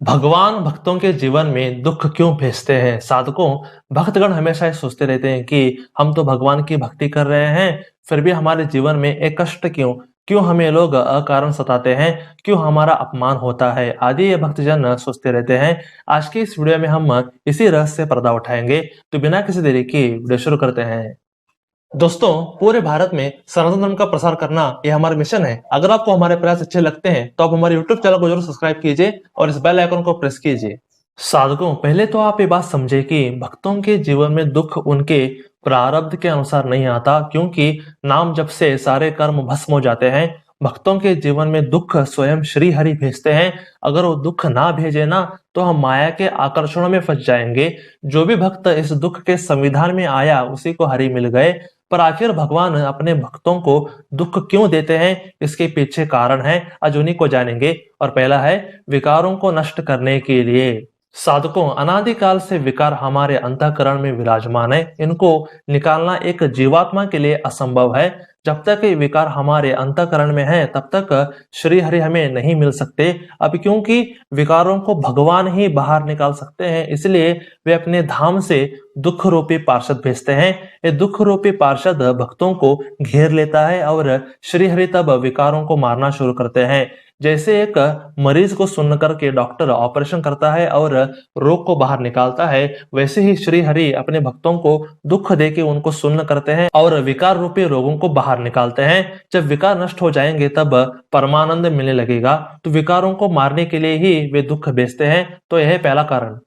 भगवान भक्तों के जीवन में दुख क्यों भेजते हैं? साधकों, भक्तगण हमेशा ये सोचते रहते हैं कि हम तो भगवान की भक्ति कर रहे हैं, फिर भी हमारे जीवन में एक कष्ट क्यों? क्यों हमें लोग अकारण सताते हैं? क्यों हमारा अपमान होता है? आदि ये भक्तजन सोचते रहते हैं। आज की इस वीडियो में हम इसी रहस्य पर्दा उठाएंगे। तो बिना किसी देरी के वीडियो शुरू करते हैं। दोस्तों, पूरे भारत में सनातन धर्म का प्रसार करना ये हमारा मिशन है। अगर आपको हमारे प्रयास अच्छे लगते हैं तो आप हमारे YouTube चैनल को जरूर सब्सक्राइब कीजिए और इस बेल आइकन को प्रेस कीजिए। साधकों, पहले तो आप ये बात समझे कि भक्तों के जीवन में दुख उनके प्रारब्ध के अनुसार नहीं आता, क्योंकि नाम जप से सारे कर्म भस्म हो जाते हैं। भक्तों के जीवन में दुख स्वयं श्री हरि भेजते हैं। अगर वो दुख ना भेजे ना तो हम माया के आकर्षणों में फंस जाएंगे। जो भी भक्त इस दुख के संविधान में आया उसी को हरि मिल गए। पर आखिर भगवान अपने भक्तों को दुख क्यों देते हैं, इसके पीछे कारण है। आज उन्हीं को जानेंगे। और पहला है विकारों को नष्ट करने के लिए। साधकों, अनादिकाल से विकार हमारे अंतःकरण में विराजमान है। इनको निकालना एक जीवात्मा के लिए असंभव है। जब तक ये विकार हमारे अंतःकरण में है तब तक श्री हरि हमें नहीं मिल सकते। अब क्योंकि विकारों को भगवान ही बाहर निकाल सकते हैं, इसलिए वे अपने धाम से दुख रूपी पार्षद भेजते हैं। ये दुख रूपी पार्षद भक्तों को घेर लेता है और श्री हरि तब विकारों को मारना शुरू करते हैं। जैसे एक मरीज को सुन करके डॉक्टर ऑपरेशन करता है और रोग को बाहर निकालता है, वैसे ही श्री हरि अपने भक्तों को दुख देके उनको सुन्न करते हैं और विकार रूपी रोगों को बाहर निकालते हैं। जब विकार नष्ट हो जाएंगे तब परमानंद मिलने लगेगा। तो विकारों को मारने के लिए ही वे दुख भेजते हैं। तो यह पहला कारण।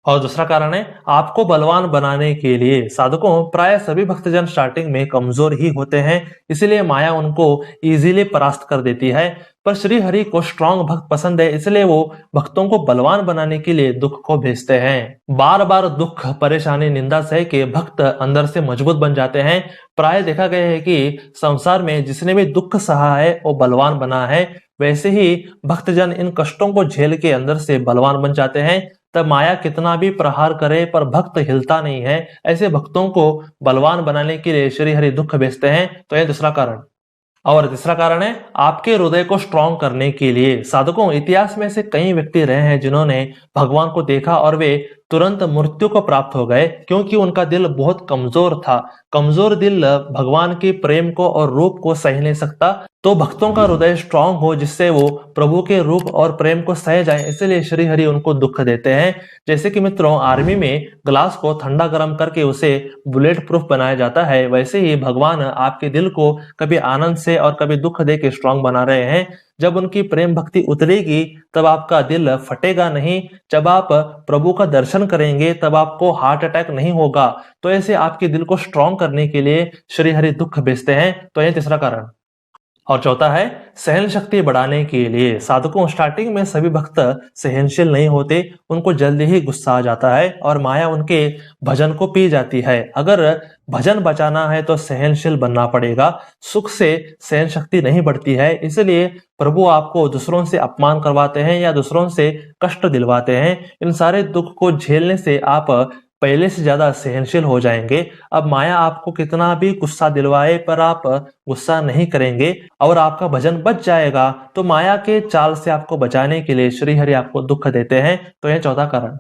और दूसरा कारण है आपको बलवान बनाने के लिए। साधकों, प्राय सभी भक्तजन स्टार्टिंग में कमजोर ही होते हैं, इसलिए माया उनको इजीली परास्त कर देती है। पर श्री हरि को स्ट्रांग भक्त पसंद है, इसलिए वो भक्तों को बलवान बनाने के लिए दुख को भेजते हैं। बार बार दुख, परेशानी, निंदा सह के भक्त अंदर से मजबूत बन जाते हैं। प्राय देखा गया है कि संसार में जिसने भी दुख सहा है वो बलवान बना है। वैसे ही भक्तजन इन कष्टों को झेल के अंदर से बलवान बन जाते हैं। तब माया कितना भी प्रहार करे पर भक्त हिलता नहीं है। ऐसे भक्तों को बलवान बनाने के लिए श्री हरि दुख भेजते हैं। तो यह दूसरा कारण। और तीसरा कारण है आपके हृदय को स्ट्रांग करने के लिए। साधकों, इतिहास में से कई व्यक्ति रहे हैं जिन्होंने भगवान को देखा और वे तुरंत मृत्यु को प्राप्त हो गए, क्योंकि उनका दिल बहुत कमजोर था। कमजोर दिल भगवान के प्रेम को और रूप को सह नहीं सकता। तो भक्तों का हृदय स्ट्रांग हो जिससे वो प्रभु के रूप और प्रेम को सह जाए, इसलिए श्री हरि उनको दुख देते हैं। जैसे कि मित्रों, आर्मी में ग्लास को ठंडा गर्म करके उसे बुलेट प्रूफ बनाया जाता है, वैसे ही भगवान आपके दिल को कभी आनंद से और कभी दुख दे के स्ट्रांग बना रहे हैं। जब उनकी प्रेम भक्ति उतरेगी तब आपका दिल फटेगा नहीं। जब आप प्रभु का दर्शन करेंगे तब आपको हार्ट अटैक नहीं होगा। तो ऐसे आपके दिल को स्ट्रांग करने के लिए श्री हरि दुख भेजते हैं। तो यह तीसरा कारण। और चौथा है सहन शक्ति बढ़ाने के लिए। साधकों, स्टार्टिंग में सभी भक्त सहनशील नहीं होते, उनको जल्दी ही गुस्सा आ जाता है और माया उनके भजन को पी जाती है। अगर भजन बचाना है तो सहनशील बनना पड़ेगा। सुख से सहन शक्ति नहीं बढ़ती है, इसलिए प्रभु आपको दूसरों से अपमान करवाते हैं या दूसरों से कष्ट दिलवाते हैं। इन सारे दुख को झेलने से आप पहले से ज्यादा सहनशील हो जाएंगे। अब माया आपको कितना भी गुस्सा दिलवाए पर आप गुस्सा नहीं करेंगे और आपका भजन बच जाएगा। तो माया के चाल से आपको बचाने के लिए श्री हरि आपको दुख देते हैं। तो यह चौथा कारण।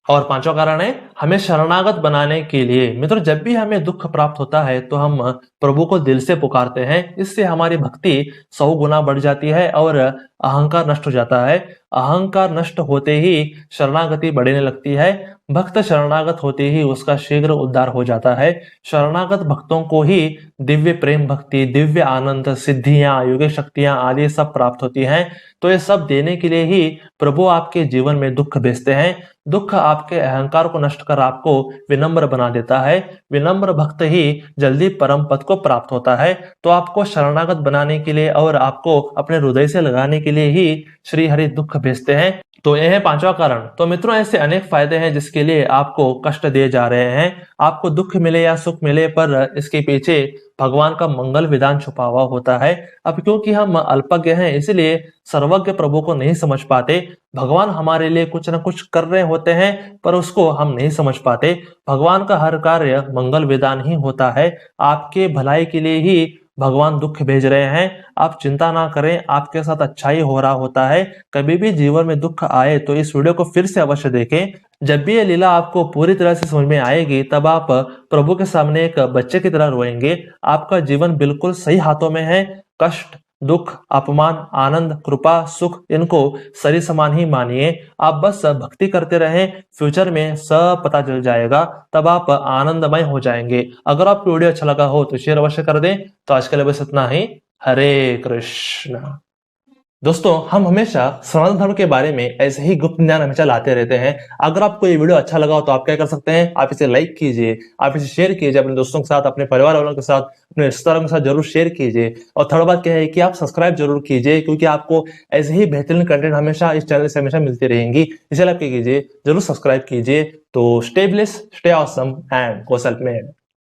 और पांचवा कारण है हमें शरणागत बनाने के लिए। मित्रों, जब भी हमें दुख प्राप्त होता है तो हम प्रभु को दिल से पुकारते हैं। इससे हमारी भक्ति 100 गुना बढ़ जाती है और अहंकार नष्ट हो जाता है। अहंकार नष्ट होते ही शरणागति बढ़ने लगती है। भक्त शरणागत होते ही उसका शीघ्र उद्धार हो जाता है। शरणागत भक्तों को ही दिव्य प्रेम भक्ति, दिव्य आनंद, सिद्धियां, योग्य शक्तियां आदि सब प्राप्त होती हैं। तो ये सब देने के लिए ही प्रभु आपके जीवन में दुख भेजते हैं। दुख आपके अहंकार को नष्ट कर आपको विनम्र बना देता है। विनम्र भक्त ही जल्दी परम पद को प्राप्त होता है। तो आपको शरणागत बनाने के लिए और आपको अपने हृदय से लगाने के लिए ही श्री हरि दुख भेजते हैं। तो यह है पांचवा कारण। तो मित्रों, ऐसे अनेक फायदे हैं जिसके लिए आपको कष्ट दिए जा रहे हैं। आपको दुख मिले या सुख मिले पर इसके पीछे भगवान का मंगल विधान छुपा हुआ होता है। अब क्योंकि हम अल्पज्ञ हैं, इसलिए सर्वज्ञ प्रभु को नहीं समझ पाते। भगवान हमारे लिए कुछ न कुछ कर रहे होते हैं पर उसको हम नहीं समझ पाते। भगवान का हर कार्य मंगल विधान ही होता है। आपके भलाई के लिए ही भगवान दुख भेज रहे हैं। आप चिंता ना करें, आपके साथ अच्छा ही हो रहा होता है। कभी भी जीवन में दुख आए तो इस वीडियो को फिर से अवश्य देखें। जब भी ये लीला आपको पूरी तरह से समझ में आएगी तब आप प्रभु के सामने एक बच्चे की तरह रोएंगे। आपका जीवन बिल्कुल सही हाथों में है। कष्ट, दुख, अपमान, आनंद, कृपा, सुख, इनको सरी समान ही मानिए। आप बस भक्ति करते रहें, फ्यूचर में सब पता चल जाएगा, तब आप आनंदमय हो जाएंगे। अगर आपको वीडियो अच्छा लगा हो तो शेयर अवश्य कर दें। तो आज के लिए बस इतना ही। हरे कृष्ण। दोस्तों, हम हमेशा सनातन धर्म के बारे में ऐसे ही गुप्त ज्ञान हमेशा लाते रहते हैं। अगर आपको ये वीडियो अच्छा लगा हो तो आप क्या कर सकते हैं, आप इसे लाइक कीजिए, आप इसे शेयर कीजिए अपने दोस्तों के साथ, अपने परिवार वालों के साथ, अपने रिश्तेदारों के साथ जरूर शेयर कीजिए। और थर्ड बात क्या है कि आप सब्सक्राइब जरूर कीजिए, क्योंकि आपको ऐसे ही बेहतरीन कंटेंट हमेशा इस चैनल से हमेशा मिलती रहेंगी। इसलिए आप क्या कीजिए, जरूर सब्सक्राइब कीजिए। तो stay blessed, stay awesome and go self made.